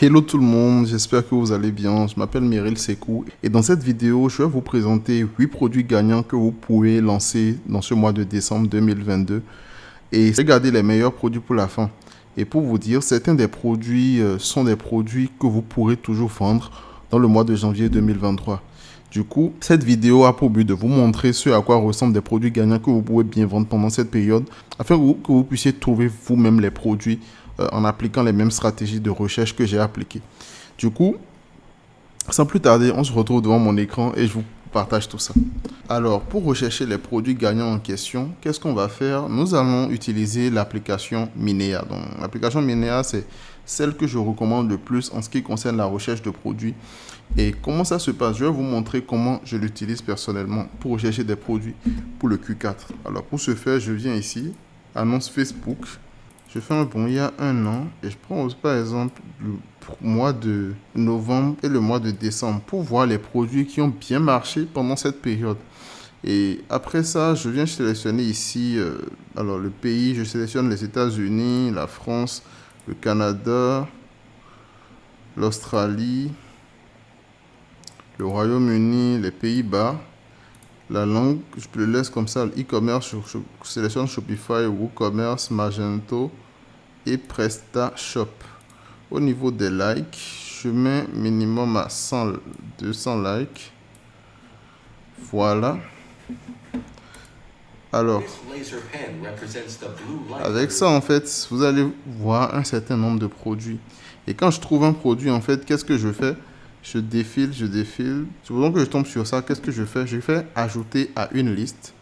Hello tout le monde, j'espère que vous allez bien. Je m'appelle Meryl Sekou et dans cette vidéo, je vais vous présenter 8 produits gagnants que vous pouvez lancer dans ce mois de décembre 2022 et regardez les meilleurs produits pour la fin. Et pour vous dire, certains des produits sont des produits que vous pourrez toujours vendre dans le mois de janvier 2023. Du coup, cette vidéo a pour but de vous montrer ce à quoi ressemblent des produits gagnants que vous pouvez bien vendre pendant cette période afin que vous puissiez trouver vous-même les produits en appliquant les mêmes stratégies de recherche que j'ai appliquées. Du coup, sans plus tarder, on se retrouve devant mon écran et je vous partage tout ça. Alors, pour rechercher les produits gagnants en question, qu'est-ce qu'on va faire? Nous allons utiliser l'application Minea. Donc, l'application Minea, c'est celle que je recommande le plus en ce qui concerne la recherche de produits. Et comment ça se passe? Je vais vous montrer comment je l'utilise personnellement pour rechercher des produits pour le Q4. Alors, pour ce faire, je viens ici, annonce Facebook. Je fais un bond il y a un an et je prends par exemple le mois de novembre et le mois de décembre pour voir les produits qui ont bien marché pendant cette période. Et après ça, je viens sélectionner ici, alors le pays, je sélectionne les États-Unis, la France, le Canada, l'Australie, le Royaume-Uni, les Pays-Bas. La langue, je le laisse comme ça, e-commerce, je sélectionne Shopify, WooCommerce, Magento et PrestaShop. Au niveau des likes, je mets minimum à 200 likes. Voilà. Alors, avec ça, en fait, vous allez voir un certain nombre de produits. Et quand je trouve un produit, en fait, qu'est-ce que je fais? Je défile. Supposons que je tombe sur ça, qu'est-ce que je fais? Je fais ajouter à une liste.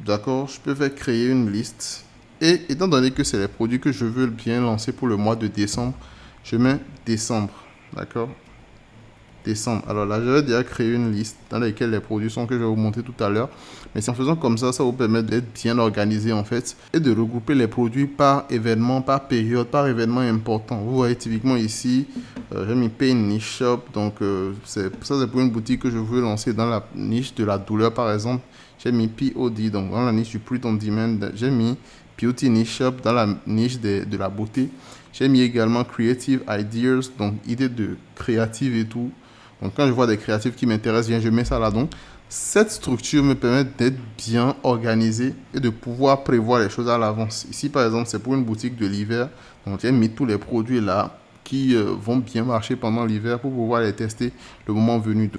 D'accord? Je peux faire créer une liste. Et étant donné que c'est les produits que je veux bien lancer pour le mois de décembre, je mets décembre. D'accord? Décembre. Alors là, je vais déjà créer une liste dans laquelle les produits sont que je vais vous montrer tout à l'heure. Mais c'est en faisant comme ça, ça vous permet d'être bien organisé en fait et de regrouper les produits par événement, par période, par événement important. Vous voyez typiquement ici, j'ai mis Pain Niche Shop. Donc c'est pour une boutique que je veux lancer dans la niche de la douleur par exemple. J'ai mis POD, donc dans la niche du Product on Demand. J'ai mis Beauty Niche Shop dans la niche de la beauté. J'ai mis également Creative Ideas, donc idées de créative et tout. Donc, quand je vois des créatifs qui m'intéressent, je mets ça là. Donc, cette structure me permet d'être bien organisé et de pouvoir prévoir les choses à l'avance. Ici, par exemple, c'est pour une boutique de l'hiver. Donc, j'ai mis tous les produits là qui vont bien marcher pendant l'hiver pour pouvoir les tester le moment venu.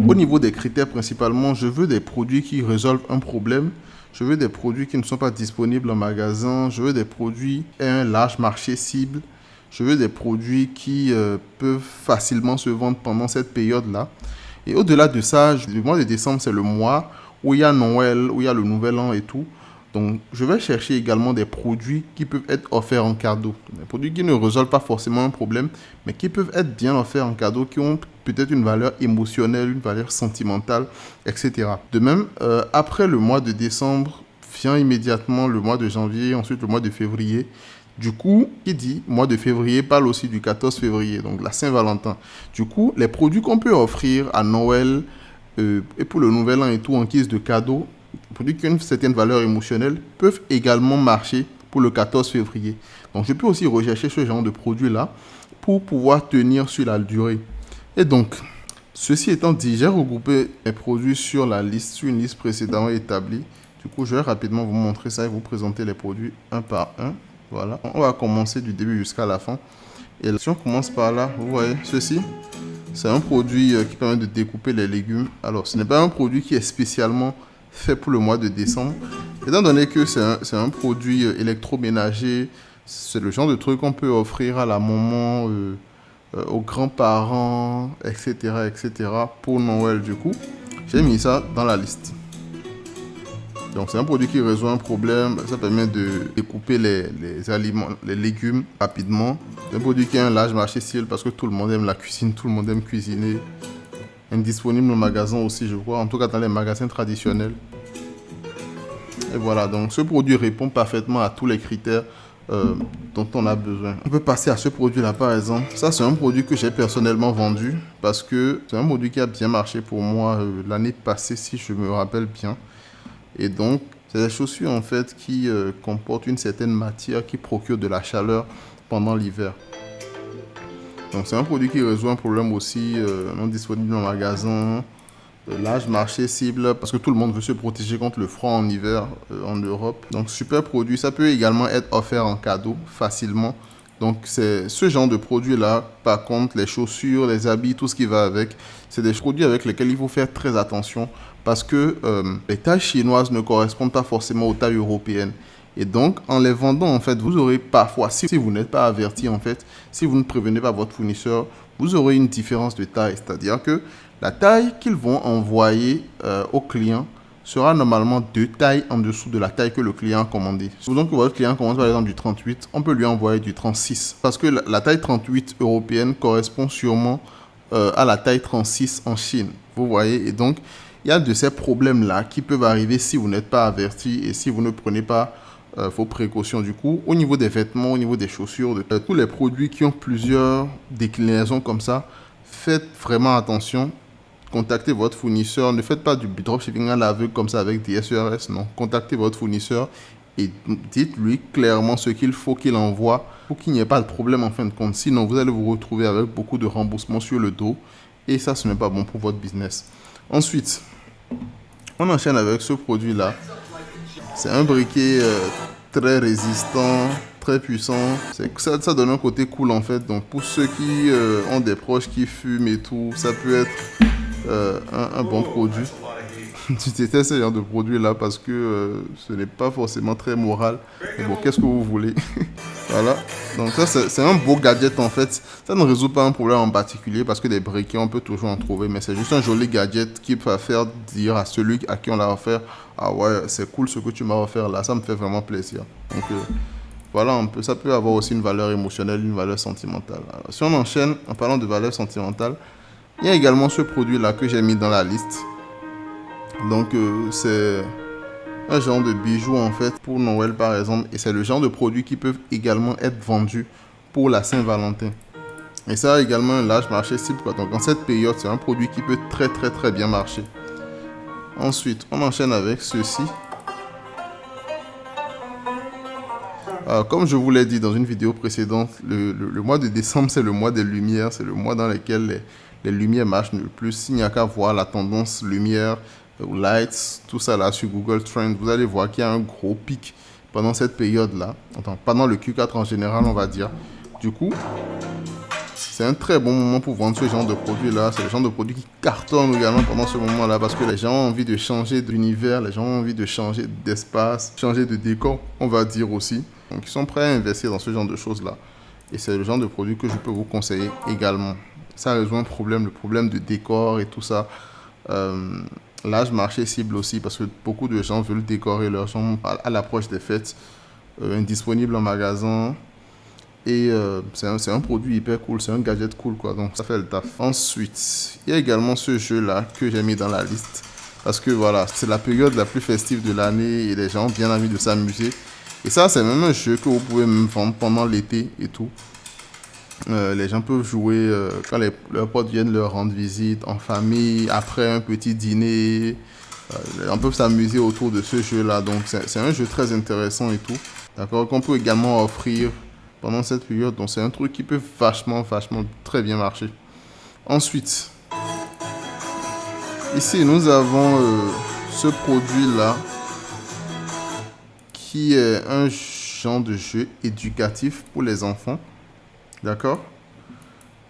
Au niveau des critères, principalement, je veux des produits qui résolvent un problème. Je veux des produits qui ne sont pas disponibles en magasin. Je veux des produits et un large marché cible. Je veux des produits qui peuvent facilement se vendre pendant cette période-là. Et au-delà de ça, le mois de décembre, c'est le mois où il y a Noël, où il y a le Nouvel An et tout. Donc, je vais chercher également des produits qui peuvent être offerts en cadeau. Des produits qui ne résolvent pas forcément un problème, mais qui peuvent être bien offerts en cadeau, qui ont peut-être une valeur émotionnelle, une valeur sentimentale, etc. De même, après le mois de décembre, vient immédiatement le mois de janvier, ensuite le mois de février. Du coup, qui dit mois de février parle aussi du 14 février, donc la Saint-Valentin. Du coup, les produits qu'on peut offrir à Noël et pour le Nouvel An et tout en guise de cadeau, produits qui ont une certaine valeur émotionnelle, peuvent également marcher pour le 14 février. Donc, je peux aussi rechercher ce genre de produits-là pour pouvoir tenir sur la durée. Et donc, ceci étant dit, j'ai regroupé mes produits sur une liste précédemment établie. Du coup, je vais rapidement vous montrer ça et vous présenter les produits un par un. Voilà, on va commencer du début jusqu'à la fin. Et si on commence par là, vous voyez, ceci, c'est un produit qui permet de découper les légumes. Alors, ce n'est pas un produit qui est spécialement fait pour le mois de décembre. Étant donné que c'est un produit électroménager, c'est le genre de truc qu'on peut offrir à la maman, aux grands-parents, etc., pour Noël du coup. J'ai mis ça dans la liste. Donc c'est un produit qui résout un problème, ça permet de découper les aliments, les légumes rapidement. C'est un produit qui a un large marché cible parce que tout le monde aime la cuisine, tout le monde aime cuisiner. Indisponible au magasin aussi, je crois, en tout cas dans les magasins traditionnels. Et voilà, donc ce produit répond parfaitement à tous les critères dont on a besoin. On peut passer à ce produit-là par exemple. Ça c'est un produit que j'ai personnellement vendu parce que c'est un produit qui a bien marché pour moi l'année passée si je me rappelle bien. Et donc, c'est des chaussures en fait qui comportent une certaine matière qui procure de la chaleur pendant l'hiver. Donc c'est un produit qui résout un problème aussi non disponible en magasin. Large marché cible parce que tout le monde veut se protéger contre le froid en hiver en Europe. Donc super produit, ça peut également être offert en cadeau facilement. Donc c'est ce genre de produit là. Par contre, les chaussures, les habits, tout ce qui va avec, c'est des produits avec lesquels il faut faire très attention parce que les tailles chinoises ne correspondent pas forcément aux tailles européennes. Et donc, en les vendant, en fait, vous aurez parfois, si vous n'êtes pas averti, en fait, si vous ne prévenez pas votre fournisseur, vous aurez une différence de taille. C'est-à-dire que la taille qu'ils vont envoyer au client sera normalement 2 tailles en dessous de la taille que le client a commandé. Supposons que votre client commande par exemple du 38, on peut lui envoyer du 36. Parce que la taille 38 européenne correspond sûrement à la taille 36 en Chine. Vous voyez, et donc, il y a de ces problèmes-là qui peuvent arriver si vous n'êtes pas averti et si vous ne prenez pas vos précautions. Du coup, au niveau des vêtements, au niveau des chaussures, de tous les produits qui ont plusieurs déclinaisons comme ça, faites vraiment attention. Contactez votre fournisseur. Ne faites pas du dropshipping à l'aveugle comme ça avec des SERS. Non, contactez votre fournisseur et dites-lui clairement ce qu'il faut qu'il envoie pour qu'il n'y ait pas de problème en fin de compte. Sinon, vous allez vous retrouver avec beaucoup de remboursements sur le dos et ça, ce n'est pas bon pour votre business. Ensuite, on enchaîne avec ce produit-là. C'est un briquet très résistant, très puissant. Ça donne un côté cool en fait. Donc pour ceux qui ont des proches qui fument et tout, ça peut être un bon produit. Tu détestes ce genre de produit là parce que ce n'est pas forcément très moral. Mais bon, qu'est-ce que vous voulez? Voilà. Donc ça, c'est un beau gadget en fait. Ça ne résout pas un problème en particulier parce que des briquets, on peut toujours en trouver. Mais c'est juste un joli gadget qui va faire dire à celui à qui on l'a offert, ah ouais, c'est cool ce que tu m'as offert là. Ça me fait vraiment plaisir. Donc voilà, ça peut avoir aussi une valeur émotionnelle, une valeur sentimentale. Alors, si on enchaîne en parlant de valeur sentimentale, il y a également ce produit là que j'ai mis dans la liste. Donc c'est un genre de bijou en fait pour Noël par exemple et c'est le genre de produits qui peuvent également être vendus pour la Saint-Valentin. Et ça a également un large marché cible quoi. Donc en cette période, c'est un produit qui peut très bien marcher. Ensuite, on enchaîne avec ceci. Alors, comme je vous l'ai dit dans une vidéo précédente, le mois de décembre, c'est le mois des lumières. C'est le mois dans lequel les lumières marchent le plus. Il n'y a qu'à voir la tendance lumière, lights, tout ça là sur Google Trends. Vous allez voir qu'il y a un gros pic pendant cette période-là. Enfin, pendant le Q4 en général, on va dire. Du coup, c'est un très bon moment pour vendre ce genre de produit-là. C'est le genre de produit qui cartonne également pendant ce moment-là parce que les gens ont envie de changer d'univers, les gens ont envie de changer d'espace, changer de décor, on va dire aussi. Donc, ils sont prêts à investir dans ce genre de choses-là. Et c'est le genre de produit que je peux vous conseiller également. Ça résout un problème, le problème de décor et tout ça. Large marché cible aussi parce que beaucoup de gens veulent décorer leur chambre à l'approche des fêtes. Indisponible en magasin. Et c'est un produit hyper cool, c'est un gadget cool quoi, donc ça fait le taf. Ensuite, il y a également ce jeu là que j'ai mis dans la liste parce que voilà, c'est la période la plus festive de l'année et les gens ont bien envie de s'amuser. Et ça, c'est même un jeu que vous pouvez même vendre pendant l'été et tout. Les gens peuvent jouer quand leurs potes viennent leur rendre visite en famille, après un petit dîner. On peut s'amuser autour de ce jeu là, donc c'est un jeu très intéressant et tout. D'accord, qu'on peut également offrir pendant cette période. Donc c'est un truc qui peut vachement très bien marcher. Ensuite, ici nous avons ce produit là qui est un genre de jeu éducatif pour les enfants. D'accord?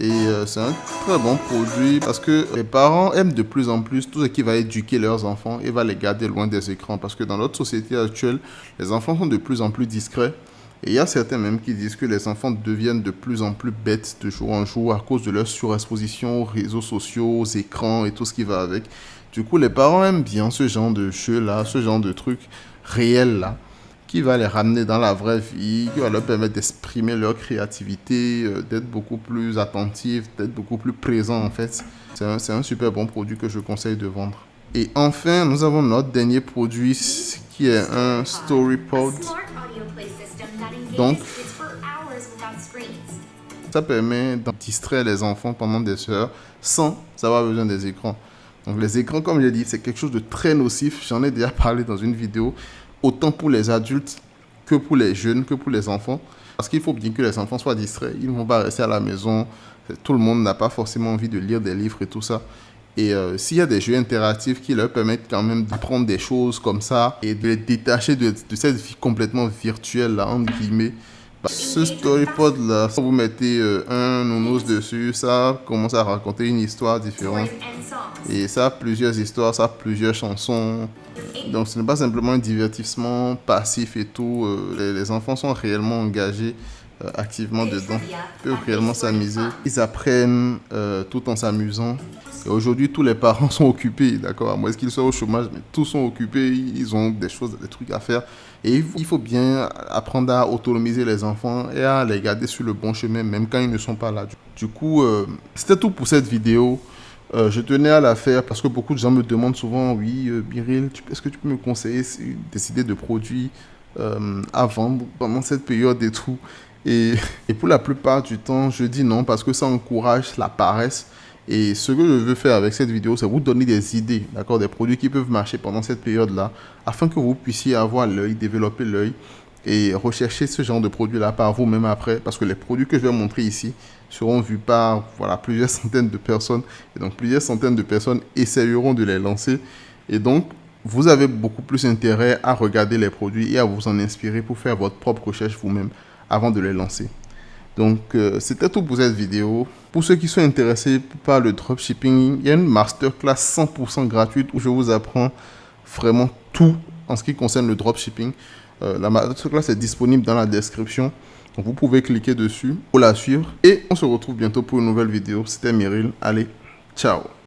Et c'est un très bon produit parce que les parents aiment de plus en plus tout ce qui va éduquer leurs enfants et va les garder loin des écrans. Parce que dans notre société actuelle, les enfants sont de plus en plus discrets. Et il y a certains même qui disent que les enfants deviennent de plus en plus bêtes de jour en jour à cause de leur surexposition aux réseaux sociaux, aux écrans et tout ce qui va avec. Du coup, les parents aiment bien ce genre de jeu-là, ce genre de truc réel-là, qui va les ramener dans la vraie vie, qui va leur permettre d'exprimer leur créativité, d'être beaucoup plus attentifs, d'être beaucoup plus présents en fait. C'est un super bon produit que je conseille de vendre. Et enfin, nous avons notre dernier produit qui est un StoryPod. Donc, ça permet de distraire les enfants pendant des heures sans avoir besoin des écrans. Donc les écrans, comme j'ai dit, c'est quelque chose de très nocif. J'en ai déjà parlé dans une vidéo, autant pour les adultes que pour les jeunes, que pour les enfants. Parce qu'il faut bien que les enfants soient distraits. Ils ne vont pas rester à la maison. Tout le monde n'a pas forcément envie de lire des livres et tout ça. Et s'il y a des jeux interactifs qui leur permettent quand même d'apprendre des choses comme ça et de les détacher de cette vie complètement virtuelle, là, entre guillemets. Ce storypod là, quand vous mettez un nounours dessus, ça commence à raconter une histoire différente. Et ça a plusieurs histoires, ça a plusieurs chansons. Donc ce n'est pas simplement un divertissement passif et tout. Les enfants sont réellement engagés activement dedans. Ils peuvent réellement s'amuser. Ils apprennent tout en s'amusant. Et aujourd'hui, tous les parents sont occupés, d'accord? À moins qu'ils soient au chômage, mais tous sont occupés. Ils ont des choses, des trucs à faire. Et il faut bien apprendre à autonomiser les enfants et à les garder sur le bon chemin, même quand ils ne sont pas là. Du coup, c'était tout pour cette vidéo. Je tenais à la faire parce que beaucoup de gens me demandent souvent, oui, Biril, est-ce que tu peux me conseiller des idées de produits à vendre pendant cette période et tout. Et pour la plupart du temps, je dis non parce que ça encourage la paresse. Et ce que je veux faire avec cette vidéo, c'est vous donner des idées, d'accord, des produits qui peuvent marcher pendant cette période-là, afin que vous puissiez avoir l'œil, développer l'œil et rechercher ce genre de produits-là par vous-même après, parce que les produits que je vais montrer ici seront vus par voilà, plusieurs centaines de personnes, et donc plusieurs centaines de personnes essayeront de les lancer, et donc vous avez beaucoup plus intérêt à regarder les produits et à vous en inspirer pour faire votre propre recherche vous-même avant de les lancer. Donc, c'était tout pour cette vidéo. Pour ceux qui sont intéressés par le dropshipping, il y a une masterclass 100% gratuite où je vous apprends vraiment tout en ce qui concerne le dropshipping. La masterclass est disponible dans la description. Donc, vous pouvez cliquer dessus pour la suivre. Et on se retrouve bientôt pour une nouvelle vidéo. C'était Meryl. Allez, ciao!